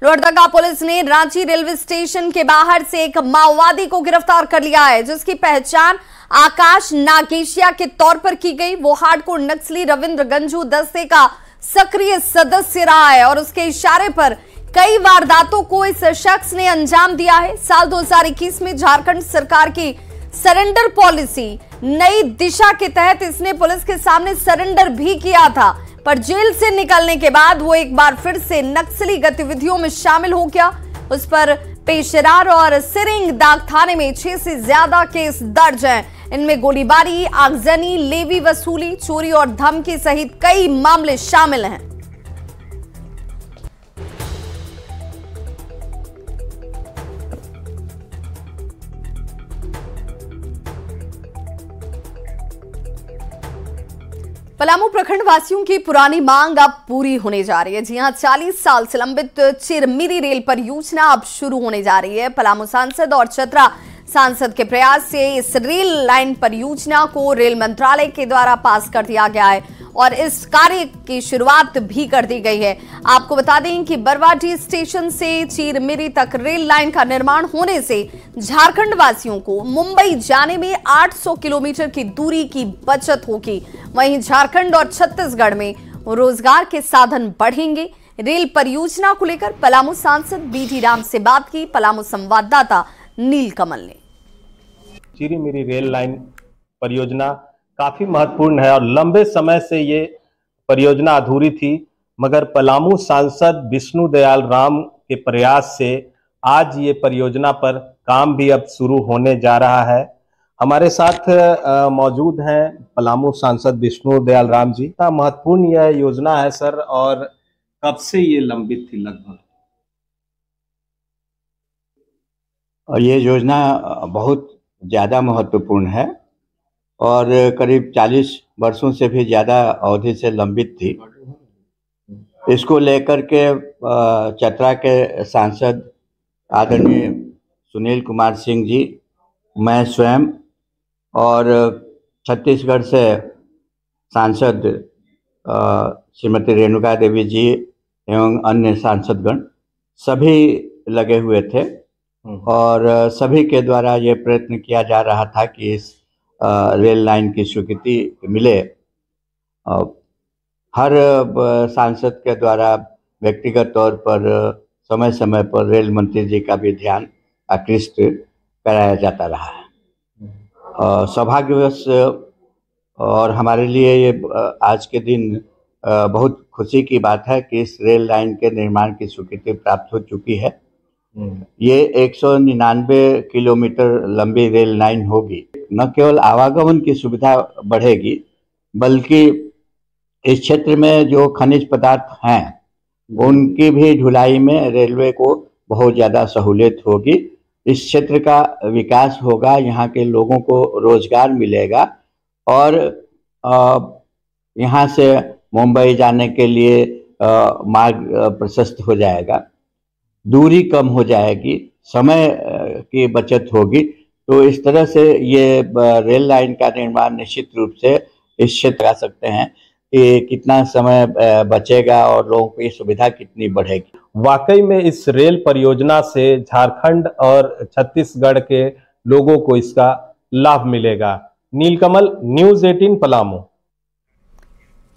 Lohardaga police ने Ranchi railway station के बाहर से एक माओवादी को गिरफ्तार कर लिया है, जिसकी पहचान आकाश नागेशिया के तौर पर की गई। वो हार्डकोर नक्सली रविंद्र गंजू दस्ते का सक्रिय सदस्य रहा है और उसके इशारे पर कई वारदातों को इस शख्स ने अंजाम दिया है। साल 2021 में झारखंड सरकार की सरेंडर पॉलिसी नई दिशा के तहत इसने पुलिस के सामने सरेंडर भी किया था, पर जेल से निकलने के बाद वो एक बार फिर से नक्सली गतिविधियों में शामिल हो गया। उस पर पेशरार और सिरिंग दाग थाने में 6 से ज्यादा केस दर्ज हैं। इनमें गोलीबारी, आगजनी, लेवी वसूली, चोरी और धमकी सहित कई मामले शामिल हैं। पलामू प्रखंड वासियों की पुरानी मांग अब पूरी होने जा रही है। जी हां, 40 साल से लंबित चिरमिरी रेल परियोजना अब शुरू होने जा रही है। पलामू सांसद और चतरा सांसद के प्रयास से इस रेल लाइन परियोजना को रेल मंत्रालय के द्वारा पास कर दिया गया है और इस कार्य की शुरुआत भी कर दी गई है। आपको बता दें कि बरवाडीह स्टेशन से चिरमिरी तक रेल लाइन का निर्माण होने से झारखंड वासियों को मुंबई जाने में 800 किलोमीटर की दूरी की बचत होगी। वहीं झारखंड और छत्तीसगढ़ में रोजगार के साधन बढ़ेंगे। रेल परियोजना को लेकर पलामू सांसद बीटी राम से बात की पलामू संवाददाता नीलकमल ने। चिरमिरी रेल लाइन परियोजना काफी महत्वपूर्ण है और लंबे समय से ये परियोजना अधूरी थी, मगर पलामू सांसद विष्णु दयाल राम के प्रयास से आज ये परियोजना पर काम भी अब शुरू होने जा रहा है। हमारे साथ मौजूद हैं पलामू सांसद विष्णु दयाल राम जी। महत्वपूर्ण यह योजना है सर, और कब से ये लंबित थी लगभग? ये योजना बहुत ज़्यादा महत्वपूर्ण है और करीब 40 वर्षों से भी ज़्यादा अवधि से लंबित थी। इसको लेकर के चतरा के सांसद आदरणीय सुनील कुमार सिंह जी, मैं स्वयं और छत्तीसगढ़ से सांसद श्रीमती रेणुका देवी जी एवं अन्य सांसदगण सभी लगे हुए थे और सभी के द्वारा ये प्रयत्न किया जा रहा था कि इस रेल लाइन की स्वीकृति मिले। हर सांसद के द्वारा व्यक्तिगत तौर पर समय समय पर रेल मंत्री जी का भी ध्यान आकृष्ट कराया जाता रहा है। सौभाग्यवश और हमारे लिए ये आज के दिन बहुत खुशी की बात है कि इस रेल लाइन के निर्माण की स्वीकृति प्राप्त हो चुकी है। ये 199 किलोमीटर लंबी रेल लाइन होगी। न केवल आवागमन की सुविधा बढ़ेगी, बल्कि इस क्षेत्र में जो खनिज पदार्थ हैं उनकी भी ढुलाई में रेलवे को बहुत ज़्यादा सहूलियत होगी। इस क्षेत्र का विकास होगा, यहाँ के लोगों को रोजगार मिलेगा और यहाँ से मुंबई जाने के लिए मार्ग प्रशस्त हो जाएगा, दूरी कम हो जाएगी, समय की बचत होगी। तो इस तरह से ये रेल लाइन का निर्माण निश्चित रूप से इस क्षेत्र आ सकते हैं कि कितना समय बचेगा और लोगों की सुविधा कितनी बढ़ेगी। वाकई में इस रेल परियोजना से झारखंड और छत्तीसगढ़ के लोगों को इसका लाभ मिलेगा। नीलकमल, न्यूज़ 18 पलामू।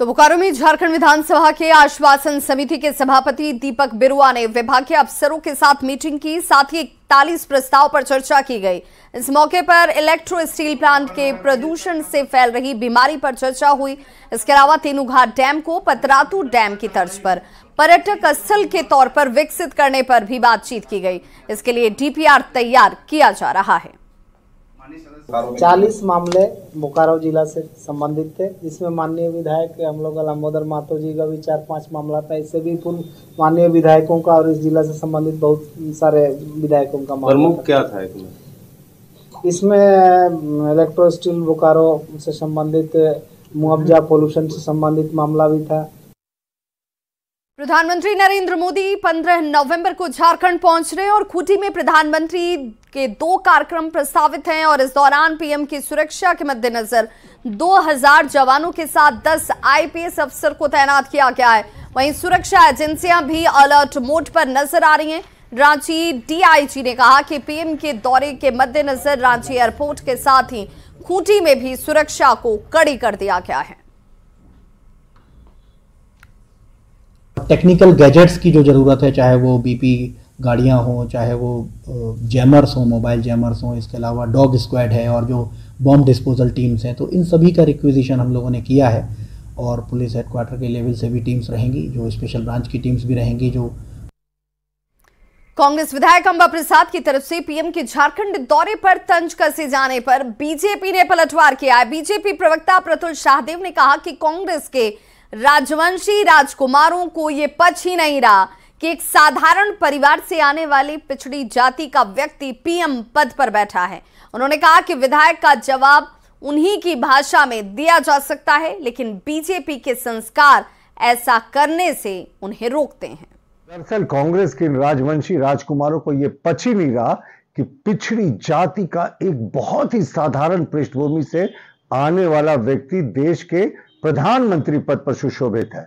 तो बोकारो में झारखंड विधानसभा के आश्वासन समिति के सभापति दीपक बिरुआ ने विभागीय अफसरों के साथ मीटिंग की, साथ ही 41 प्रस्ताव पर चर्चा की गई। इस मौके पर इलेक्ट्रो स्टील प्लांट के प्रदूषण से फैल रही बीमारी पर चर्चा हुई। इसके अलावा तेनुघाट डैम को पतरातू डैम की तर्ज पर पर्यटक स्थल के तौर पर विकसित करने पर भी बातचीत की गई। इसके लिए डीपीआर तैयार किया जा रहा है। 40 मामले बोकारो जिला से संबंधित थे, जिसमें माननीय विधायक हम लोग लंबोदर महतो जी का भी 4-5 मामला था। इससे भी पूर्व माननीय विधायकों का और इस जिला से संबंधित बहुत सारे विधायकों का मामला। प्रमुख क्या था इसमें इलेक्ट्रो स्टील बोकारो से संबंधित मुआवजा पोल्यूशन से संबंधित मामला भी था। प्रधानमंत्री नरेंद्र मोदी 15 नवंबर को झारखंड पहुंच रहे हैं और खूंटी में प्रधानमंत्री के 2 कार्यक्रम प्रस्तावित हैं और इस दौरान पीएम की सुरक्षा के मद्देनजर 2000 जवानों के साथ 10 आईपीएस अफसर को तैनात किया गया है। वहीं सुरक्षा एजेंसियां भी अलर्ट मोड पर नजर आ रही हैं। रांची डीआईजी ने कहा कि पीएम के दौरे के मद्देनजर रांची एयरपोर्ट के साथ ही खूंटी में भी सुरक्षा को कड़ी कर दिया गया है। टेक्निकल गैजेट्स की जो ज़रूरत है, चाहे वो बीपी गाड़ियां हों, चाहे वो जैमर्स हों, मोबाइल जैमर्स हों, इसके अलावा डॉग स्क्वाड है और जो बॉम्ब डिस्पोजल टीम्स हैं, तो इन सभी का रिक्विजिशन हम लोगों ने किया है। और पुलिस हेडक्वार्टर के लेवल से भी टीम्स रहेंगी, जो स्पेशल ब्रांच की टीम्स भी रहेंगी। जो कांग्रेस विधायक अंबा प्रसाद की तरफ से पीएम के झारखंड दौरे पर तंज कसे जाने पर बीजेपी ने पलटवार किया है। बीजेपी प्रवक्ता प्रतुल शाहदेव ने कहा कि कांग्रेस के राजवंशी राजकुमारों को ये पच ही नहीं रहा कि एक साधारण परिवार से आने वाली पिछड़ी जाति का व्यक्ति पीएम पद पर बैठा है। उन्होंने कहा कि विधायक का जवाब उन्हीं की भाषा में दिया जा सकता है, लेकिन बीजेपी के संस्कार ऐसा करने से उन्हें रोकते हैं। दरअसल कांग्रेस के राजवंशी राजकुमारों को यह पच ही नहीं रहा कि पिछड़ी जाति का एक बहुत ही साधारण पृष्ठभूमि से आने वाला व्यक्ति देश के प्रधानमंत्री पद पर सुशोभित है।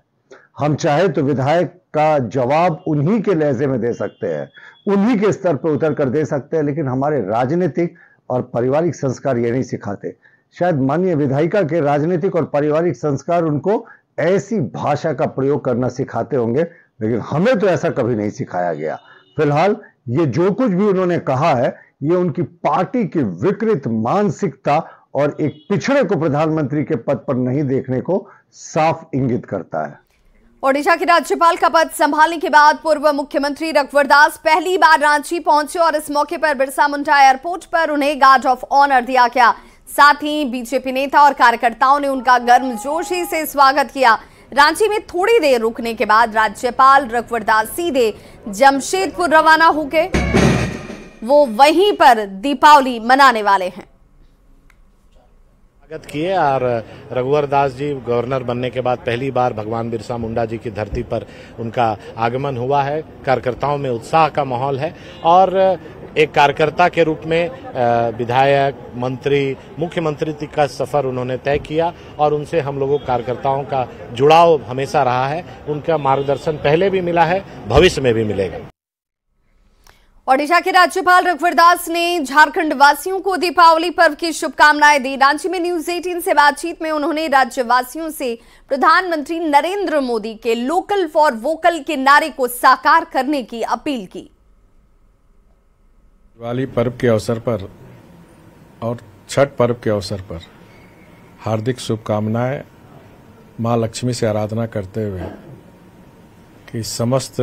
हम चाहे तो विधायक का जवाब उन्हीं के लहजे में दे सकते हैं, उन्हीं के स्तर पर उतर कर दे सकते हैं, लेकिन हमारे राजनीतिक और पारिवारिक संस्कार ये नहीं सिखाते। शायद माननीय विधायिका के राजनीतिक और पारिवारिक संस्कार उनको ऐसी भाषा का प्रयोग करना सिखाते होंगे, लेकिन हमें तो ऐसा कभी नहीं सिखाया गया। फिलहाल ये जो कुछ भी उन्होंने कहा है, ये उनकी पार्टी की विकृत मानसिकता और एक पिछड़े को प्रधानमंत्री के पद पर नहीं देखने को साफ इंगित करता है। ओडिशा के राज्यपाल का पद संभालने के बाद पूर्व मुख्यमंत्री रघुवर दास पहली बार रांची पहुंचे और इस मौके पर बिरसा मुंडा एयरपोर्ट पर उन्हें गार्ड ऑफ ऑनर दिया गया। साथ ही बीजेपी नेता और कार्यकर्ताओं ने उनका गर्मजोशी से स्वागत किया। रांची में थोड़ी देर रुकने के बाद राज्यपाल रघुवर दास सीधे जमशेदपुर रवाना हो गए। वो वहीं पर दीपावली मनाने वाले हैं। स्वागत किए और रघुवर दास जी गवर्नर बनने के बाद पहली बार भगवान बिरसा मुंडा जी की धरती पर उनका आगमन हुआ है। कार्यकर्ताओं में उत्साह का माहौल है और एक कार्यकर्ता के रूप में विधायक, मंत्री, मुख्यमंत्री तक का सफर उन्होंने तय किया और उनसे हम लोगों कार्यकर्ताओं का जुड़ाव हमेशा रहा है। उनका मार्गदर्शन पहले भी मिला है, भविष्य में भी मिलेगा। ओडिशा के राज्यपाल रघुवर दास ने झारखंड वासियों को दीपावली पर्व की शुभकामनाएं दी। रांची में न्यूज 18 से बातचीत में उन्होंने राज्यवासियों से प्रधानमंत्री नरेंद्र मोदी के लोकल फॉर वोकल के नारे को साकार करने की अपील की। दिवाली पर्व के अवसर पर और छठ पर्व के अवसर पर हार्दिक शुभकामनाएं। मां लक्ष्मी से आराधना करते हुए कि समस्त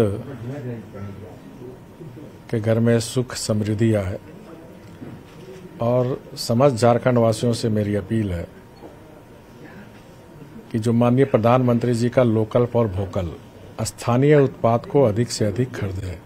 के घर में सुख समृद्धि आए और समस्त झारखंड वासियों से मेरी अपील है कि जो माननीय प्रधानमंत्री जी का लोकल फॉर वोकल, स्थानीय उत्पाद को अधिक से अधिक खरीदें।